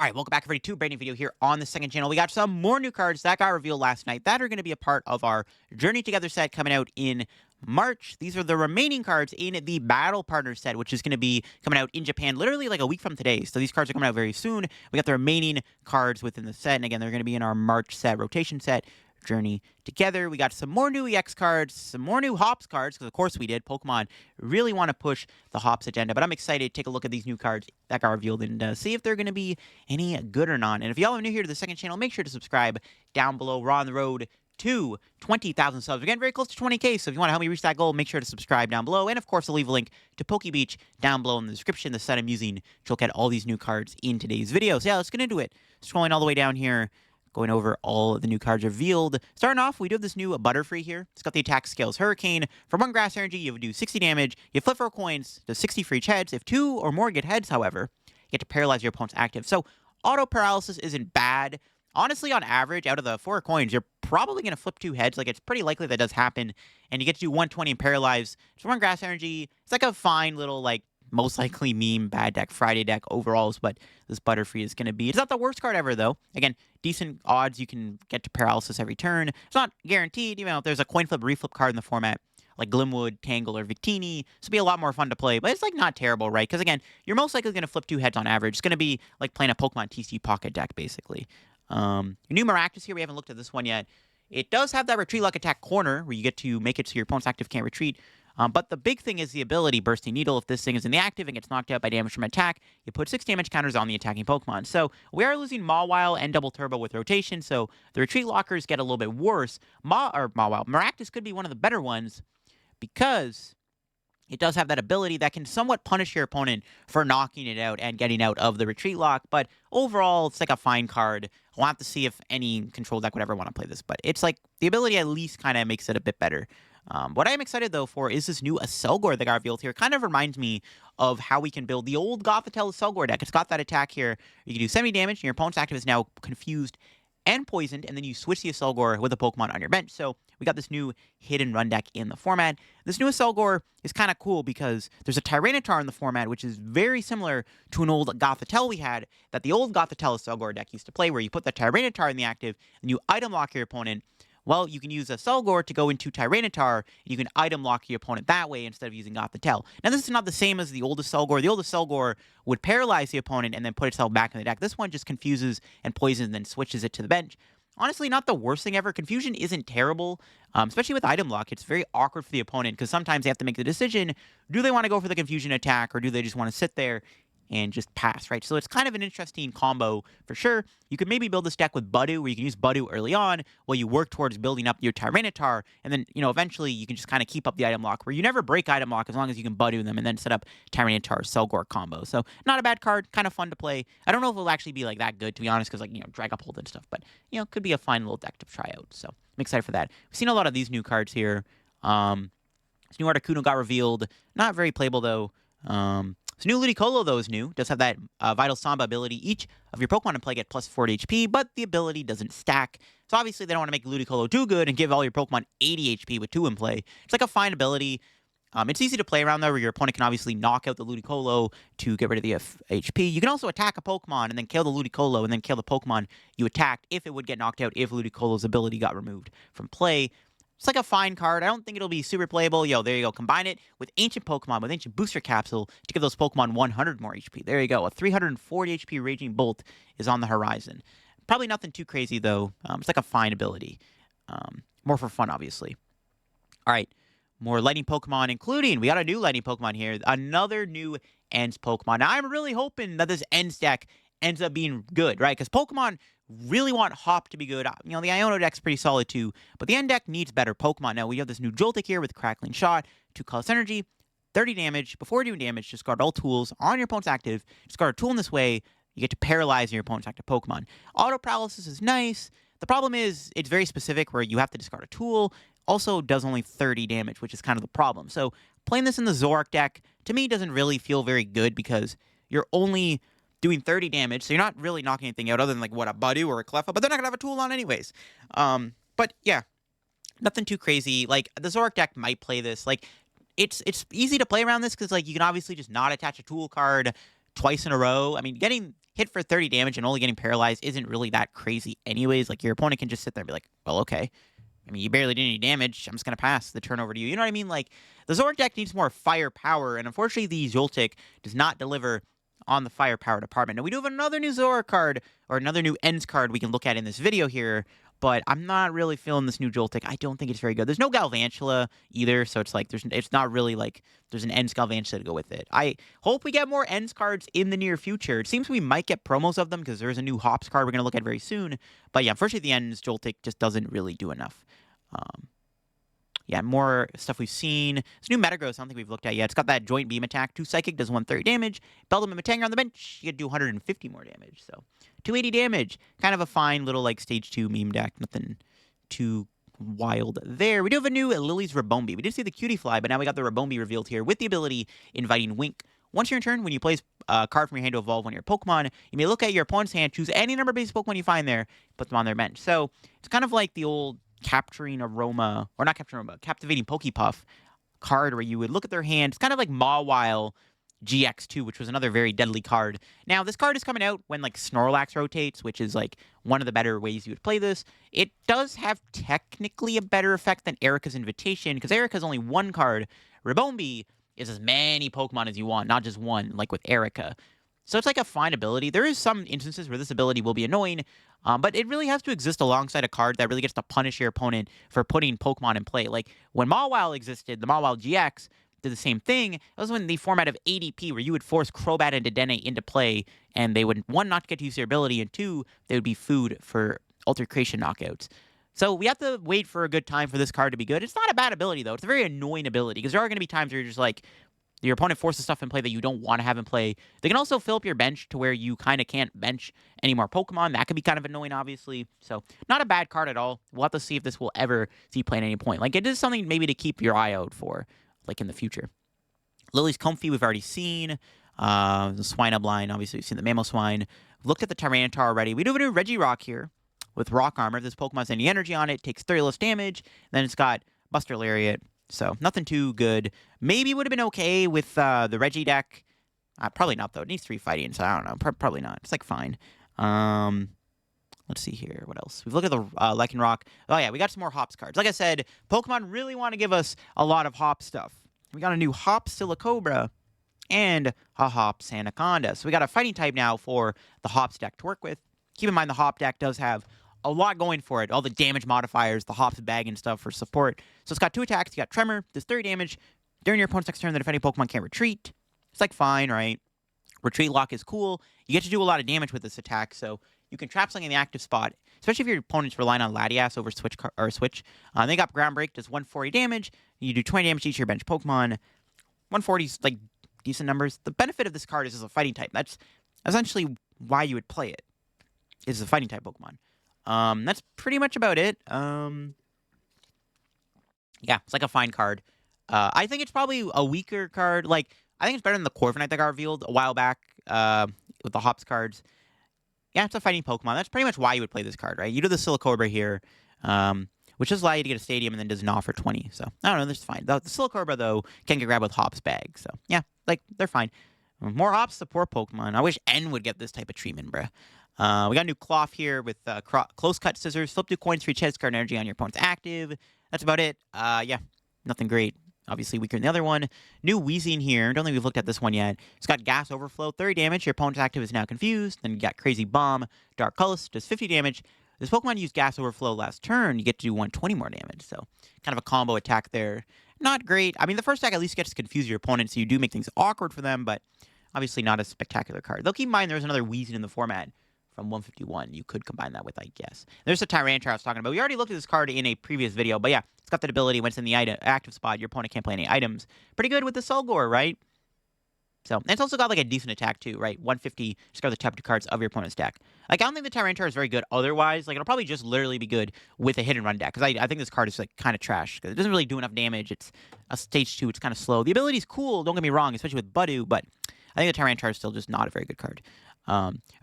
All right, welcome back everybody to a brand new video here on the second channel. We got some more new cards that got revealed last night that are going to be a part of our Journey Together set coming out in March. These are the remaining cards in the Battle Partner set, which is going to be coming out in Japan literally like a week from today. So these cards are coming out very soon. We got the remaining cards within the set, and again, they're going to be in our March set, rotation set, Journey Together. We got some more new EX cards, some more new Hops cards, because of course we did. Pokemon really want to push the Hops agenda, but I'm excited to take a look at these new cards that got revealed and see if they're going to be any good or not. And if y'all are new here to the second channel, make sure to subscribe down below. We're on the road to 20,000 subs. We're getting very close to 20K, so if you want to help me reach that goal, make sure to subscribe down below. And of course, I'll leave a link to Pokebeach down below in the description, the set I'm using to look at all these new cards in today's video. So yeah, let's get into it. Scrolling all the way down here, going over all of the new cards revealed. Starting off, we do have this new Butterfree here. It's got the attack scales Hurricane. For 1 grass energy, you would do 60 damage. You flip 4 coins, does 60 for each heads. If 2 or more get heads, however, you get to paralyze your opponent's active. So auto paralysis isn't bad. Honestly, on average, out of the 4 coins, you're probably going to flip 2 heads. Like, it's pretty likely that does happen. And you get to do 120 and paralyze. For 1 grass energy, it's like a fine little, like, most likely meme bad deck Friday deck overalls, but this Butterfree is going to be. It's not the worst card ever, though. Again, decent odds you can get to paralysis every turn. It's not guaranteed, even if there's a coin flip, reflip card in the format, like Glimwood, Tangle, or Victini. This will be a lot more fun to play, but it's like not terrible, right? Because again, you're most likely going to flip 2 heads on average. It's going to be like playing a Pokemon TCG pocket deck, basically. New Maractus here, we haven't looked at this one yet. It does have that retreat lock attack corner where you get to make it so your opponent's active can't retreat. But the big thing is the ability, Bursting Needle. If this thing is in the active and gets knocked out by damage from attack, you put 6 damage counters on the attacking Pokemon. So we are losing Mawile and Double Turbo with rotation, so the retreat lockers get a little bit worse. Maractus could be one of the better ones because it does have that ability that can somewhat punish your opponent for knocking it out and getting out of the retreat lock. But overall, it's like a fine card. We'll have to see if any control deck would ever want to play this. But it's like the ability at least kind of makes it a bit better. What I'm excited, though, for is this new Aselgor that got revealed here. It kind of reminds me of how we can build the old Gothitelle Aselgor deck. It's got that attack here. You can do 70 damage, and your opponent's active is now confused and poisoned, and then you switch the Aselgor with a Pokemon on your bench. So we got this new hit and run deck in the format. This new Aselgor is kind of cool because there's a Tyranitar in the format, which is very similar to an old Gothitelle we had that the old Gothitelle Aselgor deck used to play, where you put the Tyranitar in the active, and you item lock your opponent. Well, you can use Aselgor to go into Tyranitar, and you can item lock your opponent that way instead of using Gothitelle. Now, this is not the same as the old Aselgor. The old Aselgor would paralyze the opponent and then put itself back in the deck. This one just confuses and poisons and then switches it to the bench. Honestly, not the worst thing ever. Confusion isn't terrible, especially with item lock. It's very awkward for the opponent because sometimes they have to make the decision, do they want to go for the confusion attack or do they just want to sit there and just pass, right? So it's kind of an interesting combo for sure. You could maybe build this deck with Budu, where you can use Budu early on while you work towards building up your Tyranitar, and then, eventually you can just kind of keep up the item lock, where you never break item lock as long as you can Budu them and then set up Tyranitar Selgor combo. So not a bad card, kind of fun to play. I don't know if it'll actually be like that good, to be honest, because drag up hold and stuff, but, could be a fine little deck to try out. So I'm excited for that. We've seen a lot of these new cards here. This new Articuno got revealed. Not very playable, though. This new Ludicolo, though, is new. Does have that Vital Samba ability. Each of your Pokemon in play get plus 40 HP, but the ability doesn't stack. So obviously they don't want to make Ludicolo too good and give all your Pokemon 80 HP with 2 in play. It's like a fine ability. It's easy to play around, though, where your opponent can obviously knock out the Ludicolo to get rid of the HP. You can also attack a Pokemon and then kill the Ludicolo and then kill the Pokemon you attacked if it would get knocked out if Ludicolo's ability got removed from play. It's like a fine card. I don't think it'll be super playable. There you go. Combine it with Ancient Pokemon, with Ancient Booster Capsule to give those Pokemon 100 more HP. There you go. A 340 HP Raging Bolt is on the horizon. Probably nothing too crazy, though. It's like a fine ability. More for fun, obviously. All right. More Lightning Pokemon, including, we got a new Lightning Pokemon here. Another new Ends Pokemon. Now, I'm really hoping that this Ends deck ends up being good, right? Because Pokemon really want Hop to be good. The Iono deck's pretty solid too, but the end deck needs better Pokemon. Now, we have this new Joltik here with Crackling Shot, 2 Colorless Energy, 30 damage. Before doing damage, discard all tools on your opponent's active. Discard a tool in this way, you get to paralyze your opponent's active Pokemon. Auto Paralysis is nice. The problem is, it's very specific where you have to discard a tool. Also does only 30 damage, which is kind of the problem. So, playing this in the Zoroark deck, to me, doesn't really feel very good because you're only doing 30 damage, so you're not really knocking anything out other than, like, what, a Budu or a Cleffa, but they're not going to have a tool on anyways. But, yeah, nothing too crazy. Like, the Zoroark deck might play this. Like, it's easy to play around this because, like, you can obviously just not attach a tool card twice in a row. I mean, getting hit for 30 damage and only getting paralyzed isn't really that crazy anyways. Like, your opponent can just sit there and be like, well, okay. I mean, you barely did any damage. I'm just going to pass the turn over to you. You know what I mean? Like, the Zord deck needs more firepower, and unfortunately, the Joltik does not deliver on the firepower department. Now, we do have another new Zora card, or another new Ends card we can look at in this video here, but I'm not really feeling this new Joltik. I don't think it's very good. There's no Galvantula either, so it's like, it's not really like there's an Ends Galvantula to go with it. I hope we get more Ends cards in the near future. It seems we might get promos of them, because there's a new Hops card we're going to look at very soon. But yeah, unfortunately, the Ends Joltik just doesn't really do enough. Yeah, more stuff we've seen. It's new Metagross, I don't think we've looked at yet. It's got that Joint Beam attack, 2 Psychic, does 130 damage. Beldum and Matanga on the bench, you get to do 150 more damage. So, 280 damage. Kind of a fine little, like, Stage 2 meme deck. Nothing too wild there. We do have a new Lily's Rabombi. We did see the Cutie Fly, but now we got the Rabombi revealed here with the ability Inviting Wink. Once your turn, when you place a card from your hand to evolve one of your Pokemon, you may look at your opponent's hand, choose any number of base Pokemon you find there, put them on their bench. So, it's kind of like the old Capturing Aroma, or not Capturing Aroma, Captivating Pokepuff card where you would look at their hand. It's kind of like Mawile GX2, which was another very deadly card. Now, this card is coming out when, like, Snorlax rotates, which is, like, one of the better ways you would play this. It does have technically a better effect than Erica's Invitation, because Erica's only one card. Rabombi is as many Pokemon as you want, not just one, like with Erica. So it's like a fine ability. There is some instances where this ability will be annoying, but it really has to exist alongside a card that really gets to punish your opponent for putting Pokemon in play. Like, when Mawile existed, the Mawile GX did the same thing. It was when the format of ADP, where you would force Crobat and Dedenne into play, and they would, 1, not get to use their ability, and 2, they would be food for Altercation knockouts. So we have to wait for a good time for this card to be good. It's not a bad ability, though. It's a very annoying ability, because there are going to be times where you're just like, your opponent forces stuff in play that you don't want to have in play. They can also fill up your bench to where you kind of can't bench any more Pokemon. That could be kind of annoying, obviously. So, not a bad card at all. We'll have to see if this will ever see play at any point. Like, it is something maybe to keep your eye out for, like, in the future. Lily's Comfy, we've already seen. The Swinub, obviously, we've seen the Mamoswine. We've looked at the Tyranitar already. We do have a new Regirock here with Rock Armor. If this Pokemon has any energy on it, it takes 30 less damage. Then it's got Buster Lariat. So, nothing too good. Maybe would have been okay with the Reggie deck. Probably not, though. It needs 3 fighting, so I don't know. Probably not. It's, like, fine. Let's see here. What else? We've looked at the Lycanroc. Oh, yeah, we got some more Hops cards. Like I said, Pokemon really want to give us a lot of Hop stuff. We got a new Hop Silicobra and a Hops Anaconda. So, we got a fighting type now for the Hops deck to work with. Keep in mind, the Hop deck does have a lot going for it. All the damage modifiers, the Hops bag and stuff for support. So it's got 2 attacks. You got Tremor, does 30 damage. During your opponent's next turn, the defending Pokemon can't retreat. It's like fine, right? Retreat Lock is cool. You get to do a lot of damage with this attack, so you can trap something in the active spot, especially if your opponent's relying on Latias over Switch. They got Ground Break, does 140 damage. You do 20 damage to each of your bench Pokemon. 140 is, like, decent numbers. The benefit of this card is as a fighting type. That's essentially why you would play it, is a fighting type Pokemon. That's pretty much about it. Yeah, it's like a fine card. I think it's probably a weaker card. Like, I think it's better than the Corviknight that got revealed a while back, with the Hops cards. Yeah, it's a fighting Pokemon. That's pretty much why you would play this card, right? You do the Silicobra here, which does allow you to get a Stadium and then does Gnaw for 20. So, I don't know, that's fine. The Silicobra, though, can get grabbed with Hops bag. So, yeah, like, they're fine. More Hops, the poor Pokemon. I wish N would get this type of treatment, bruh. We got a new Cloth here with Close Cut Scissors. Flip 2 coins for each head card energy on your opponent's active. That's about it. Yeah, nothing great. Obviously weaker than the other one. New Weezing here. Don't think we've looked at this one yet. It's got Gas Overflow, 30 damage. Your opponent's active is now confused. Then you got Crazy Bomb. Dark Colors does 50 damage. This Pokemon used Gas Overflow last turn. You get to do 120 more damage. So kind of a combo attack there. Not great. I mean, the first attack at least gets to confuse your opponent, so you do make things awkward for them, but obviously not a spectacular card. Though keep in mind there's another Weezing in the format from 151. You could combine that with, I guess. There's the Tyranitar I was talking about. We already looked at this card in a previous video, but yeah, it's got that ability. When it's in the active spot, your opponent can't play any items. Pretty good with the Sulgore, right? So, and it's also got, like, a decent attack, too, right? 150, discard the top 2 cards of your opponent's deck. Like, I don't think the Tyranitar is very good otherwise. Like, it'll probably just literally be good with a hit and run deck, because I think this card is, like, kind of trash, because it doesn't really do enough damage. It's a stage 2. It's kind of slow. The ability's cool, don't get me wrong, especially with Budu, but I think the Tyranitar is still just not a very good card.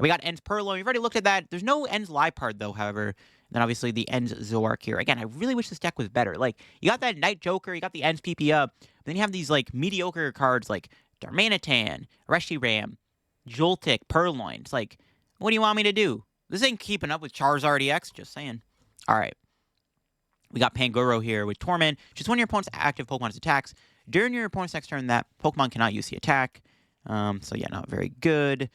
We got Ends Purloin. We've already looked at that. There's no Ends Liepard, though, however. And then, obviously, the Ends Zoark here. Again, I really wish this deck was better. Like, you got that Night Joker, you got the Ends PP up, but then you have these, like, mediocre cards like Darmanitan, Reshiram, Joltik, Purloin. It's like, What do you want me to do? This ain't keeping up with Charizard EX, just saying. All right. We got Pangoro here with Torment. Just when your opponent's active Pokemon's attacks. During your opponent's next turn, that Pokemon cannot use the attack. So yeah, not very good.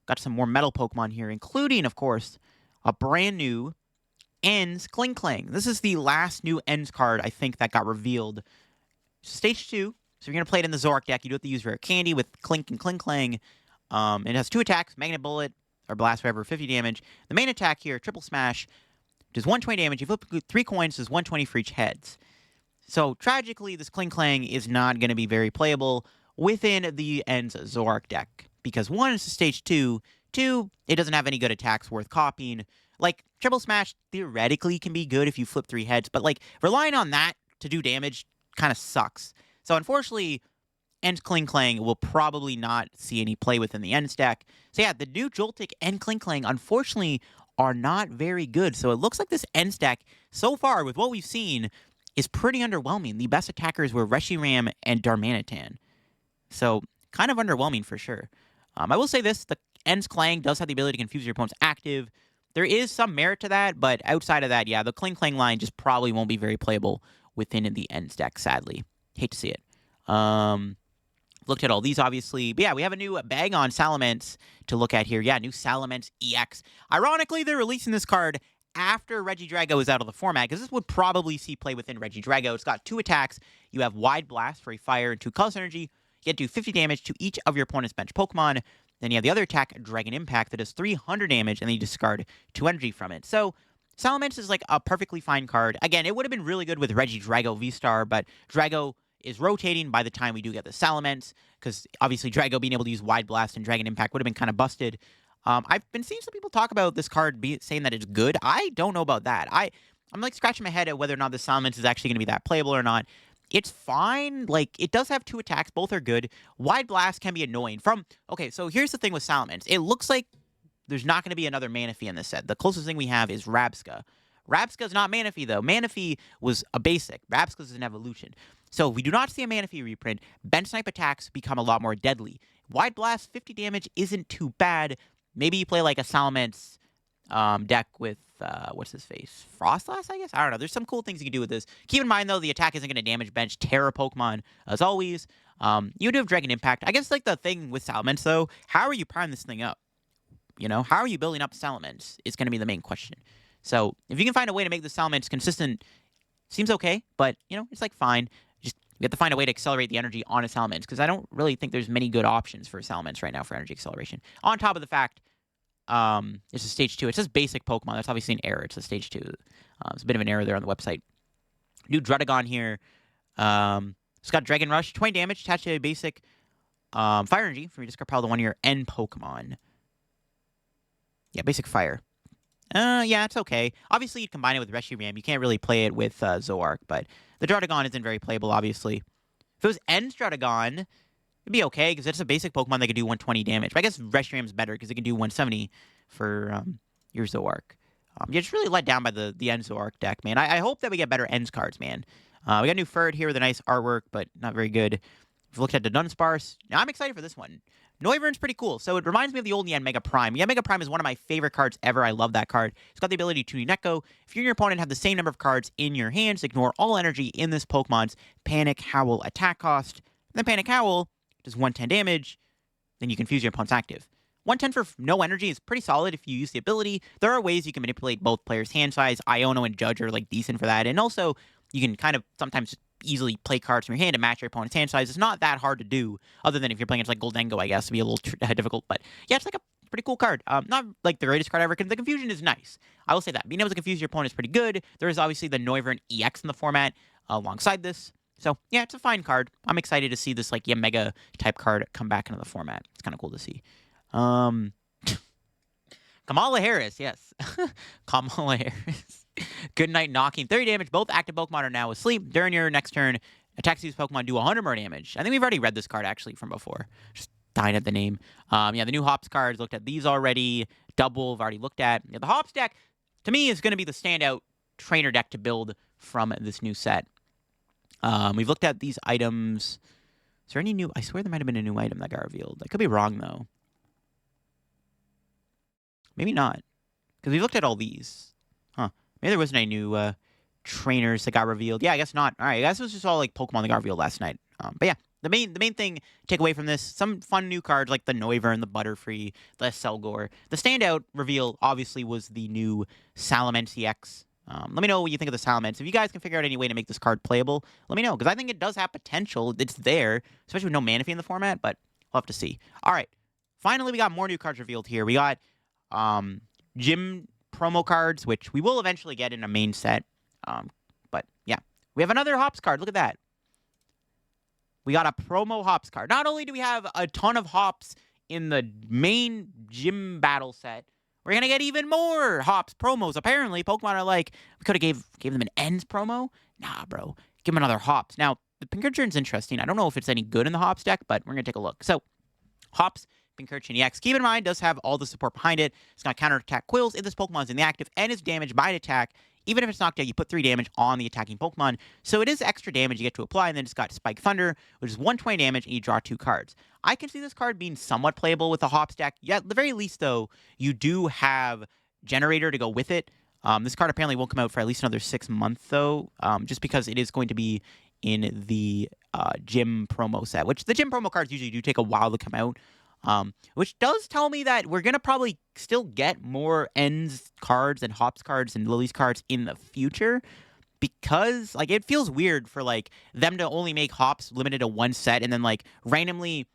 Got some more metal Pokemon here, including, of course, a brand new Ends Clang. This is the last new Ends card, I think, that got revealed. Stage 2. So if you're going to play it in the Zoroark deck, you do have to use Rare Candy with Clink and Clang. It has 2 attacks, Magnet Bullet or Blast Forever, 50 damage. The main attack here, Triple Smash, does 120 damage. You flip 3 coins, does 120 for each heads. So tragically, this Clang is not going to be very playable within the Ends Zoroark deck. Because 1, it's a Stage 2. 2, it doesn't have any good attacks worth copying. Like, Triple Smash theoretically can be good if you flip 3 heads, but like relying on that to do damage kind of sucks. So unfortunately, Ends Clang will probably not see any play within the Ends deck. So yeah, the new Joltik and Clang unfortunately are not very good. So it looks like this Ends deck, so far with what we've seen, is pretty underwhelming. The best attackers were Reshiram and Darmanitan. So kind of underwhelming for sure. I will say this, the Ends Clang does have the ability to confuse your opponent's active. There is some merit to that, but outside of that, yeah, the Clang line just probably won't be very playable within the Ends deck, sadly. Hate to see it. Looked at all these, obviously. But yeah, we have a new bag on Salamence to look at here. Yeah, new Salamence EX. Ironically, they're releasing this card after Regidrago is out of the format, because this would probably see play within Regidrago. It's got 2 attacks. You have Wide Blast for a fire and 2 Colorless Energy. You get to do 50 damage to each of your opponent's bench Pokemon. Then you have the other attack, Dragon Impact, that does 300 damage, and then you discard 2 energy from it. So Salamence is like a perfectly fine card. Again, it would have been really good with Regidrago V-Star, but Drago is rotating by the time we do get the Salamence, because obviously Drago being able to use Wide Blast and Dragon Impact would have been kind of busted. I've been seeing some people talk about this card saying that it's good. I don't know about that. I'm like scratching my head at whether or not the Salamence is actually going to be that playable or not. It's fine. Like, it does have 2 attacks. Both are good. Wide Blast can be annoying. Okay, so here's the thing with Salamence. It looks like there's not going to be another Manaphy in this set. The closest thing we have is Rabsca. Rabsca's not Manaphy, though. Manaphy was a basic. Rabsca's an evolution. So if we do not see a Manaphy reprint, Bench Snipe attacks become a lot more deadly. Wide Blast, 50 damage isn't too bad. Maybe you play like a Salamence deck with, what's his face? Frostlass, I guess? I don't know. There's some cool things you can do with this. Keep in mind, though, the attack isn't going to damage bench Terra Pokemon, as always. You do have Dragon Impact. I guess, like, the thing with Salamence, though, how are you priming this thing up? You know, how are you building up Salamence is going to be the main question. So if you can find a way to make the Salamence consistent, seems okay, but, you know, it's, like, fine. Just you have to find a way to accelerate the energy on a Salamence, because I don't really think there's many good options for Salamence right now for energy acceleration. On top of the fact, it's a Stage 2. It says basic Pokemon. That's obviously an error. It's a Stage 2. It's a bit of an error there on the website. New Druddigon here. It's got Dragon Rush. 20 damage attached to a basic Fire Energy from your discard pile to one of your end Pokemon. Yeah, basic Fire. Yeah, it's okay. Obviously, you combine it with Reshiram. You can't really play it with Zoroark, but the Druddigon isn't very playable, obviously. If it was End Druddigon, it'd be okay, because it's a basic Pokemon that can do 120 damage. But I guess Reshiram's better, because it can do 170 for your Zoroark. You're just really let down by the End Zoroark deck, man. I hope that we get better Ends cards, man. We got new Furred here with a nice artwork, but not very good. We've looked at the Dunsparce. Now, I'm excited for this one. Noivern's pretty cool. So it reminds me of the old Yan Mega Prime. Yan Mega Prime is one of my favorite cards ever. I love that card. It's got the ability to Neko. If you and your opponent have the same number of cards in your hands, ignore all energy in this Pokemon's Panic Howl attack cost. Then Panic Howl does 110 damage. Then you confuse your opponent's active. 110 for no energy is pretty solid if you use the ability. There are ways you can manipulate both players' hand size. Iono and Judge are like decent for that. And also, you can kind of sometimes easily play cards from your hand to match your opponent's hand size. It's not that hard to do, other than if you're playing against like Goldengo, I guess, it'd be a little difficult. But yeah, it's like a pretty cool card. Not like the greatest card ever. The confusion is nice. I will say that. Being able to confuse your opponent is pretty good. There is obviously the Noivern EX in the format alongside this. So yeah, it's a fine card. I'm excited to see this like Mega type card come back into the format. It's kind of cool to see. Kamala Harris, yes. Kamala Harris. Good night knocking. 30 damage. Both active Pokemon are now asleep. During your next turn, attacks these Pokemon do 100 more damage. I think we've already read this card actually from before. Just dying at the name. Yeah, the new Hops cards, looked at these already. Double, I've already looked at. Yeah, the Hops deck, to me, is going to be the standout trainer deck to build from this new set. We've looked at these items. Is there any new? I swear there might have been a new item that got revealed. I could be wrong, though. Maybe not. Because we looked at all these. Huh. Maybe there wasn't any new trainers that got revealed. Yeah, I guess not. All right, I guess it was just all like Pokemon that got revealed last night. But yeah, the main thing to take away from this, some fun new cards like the Noivern, the Butterfree, the Selgor. The standout reveal obviously was the new Salamence EX. Let me know what you think of the Salamence. If you guys can figure out any way to make this card playable, let me know, because I think it does have potential. It's there, especially with no Manaphy in the format, but we'll have to see. All right, finally we got more new cards revealed here. We got gym promo cards, which we will eventually get in a main set. But yeah, we have another Hops card. Look at that. We got a promo Hops card. Not only do we have a ton of Hops in the main gym battle set, we're going to get even more Hops promos. Apparently, Pokemon are like, we could have gave them an Ends promo. Nah, bro. Give them another Hops. Now, the Pincurchin's interesting. I don't know if it's any good in the Hops deck, but we're going to take a look. So, Hops, Pincurchin EX. Keep in mind, does have all the support behind it. It's got counterattack Quills if this Pokemon's in the active, and it's damaged by an attack. Even if it's knocked out, you put 3 damage on the attacking Pokemon. So it is extra damage you get to apply, and then it's got Spike Thunder, which is 120 damage, and you draw 2 cards. I can see this card being somewhat playable with the Hops deck. Yeah, at the very least, though, you do have Generator to go with it. This card apparently won't come out for at least another 6 months, though, just because it is going to be in the gym promo set, which the gym promo cards usually do take a while to come out. Which does tell me that we're going to probably still get more Ends cards and Hops cards and Lily's cards in the future, because like it feels weird for like them to only make Hops limited to 1 set and then like randomly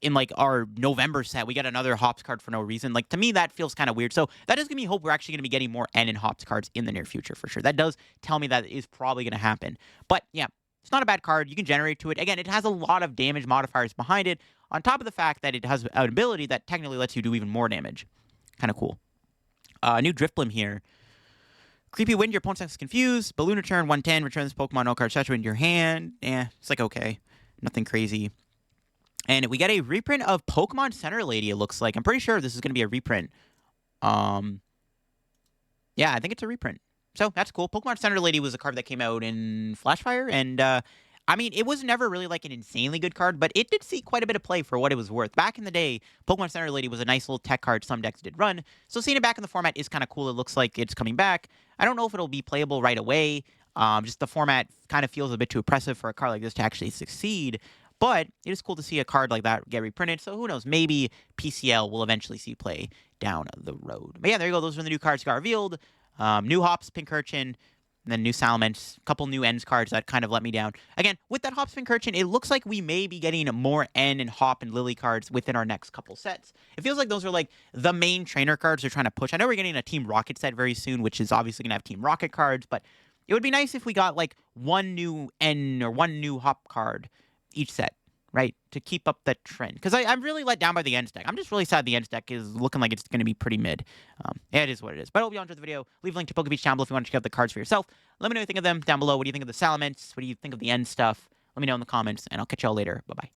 in like our November set we get another Hops card for no reason. Like to me that feels kind of weird. So that does give me hope we're actually going to be getting more N and Hops cards in the near future for sure. That does tell me that is probably going to happen. But yeah, it's not a bad card. You can generate to it. Again, it has a lot of damage modifiers behind it, on top of the fact that it has an ability that technically lets you do even more damage. Kind of cool. New Drifblim here. Creepy Wind, your opponent's confused. Balloon return, 110. Return this Pokemon, no card saturated in your hand. It's like okay. Nothing crazy. And we get a reprint of Pokemon Center Lady, it looks like. I'm pretty sure this is going to be a reprint. Yeah, I think it's a reprint. So that's cool. Pokemon Center Lady was a card that came out in Flashfire, and I mean, it was never really like an insanely good card, but it did see quite a bit of play for what it was worth. Back in the day, Pokemon Center Lady was a nice little tech card some decks did run, so seeing it back in the format is kind of cool. It looks like it's coming back. I don't know if it'll be playable right away. Just the format kind of feels a bit too oppressive for a card like this to actually succeed. But it is cool to see a card like that get reprinted, so who knows, maybe PCL will eventually see play down the road. But yeah, there you go, those were the new cards that got revealed. New Hops, Pincurchin, and then new Salamence, a couple new Ends cards that kind of let me down. Again, with that Hops, Pincurchin, it looks like we may be getting more N and Hop and Lily cards within our next couple sets. It feels like those are like the main trainer cards they're trying to push. I know we're getting a Team Rocket set very soon, which is obviously going to have Team Rocket cards, but it would be nice if we got like 1 new N or 1 new Hop card each set, right? To keep up that trend. Because I'm really let down by the Ends deck. I'm just really sad the Ends deck is looking like it's going to be pretty mid. Yeah, it is what it is. But I hope you enjoyed the video. Leave a link to PokeBeach down below if you want to check out the cards for yourself. Let me know what you think of them down below. What do you think of the Salamence? What do you think of the End stuff? Let me know in the comments, and I'll catch y'all later. Bye-bye.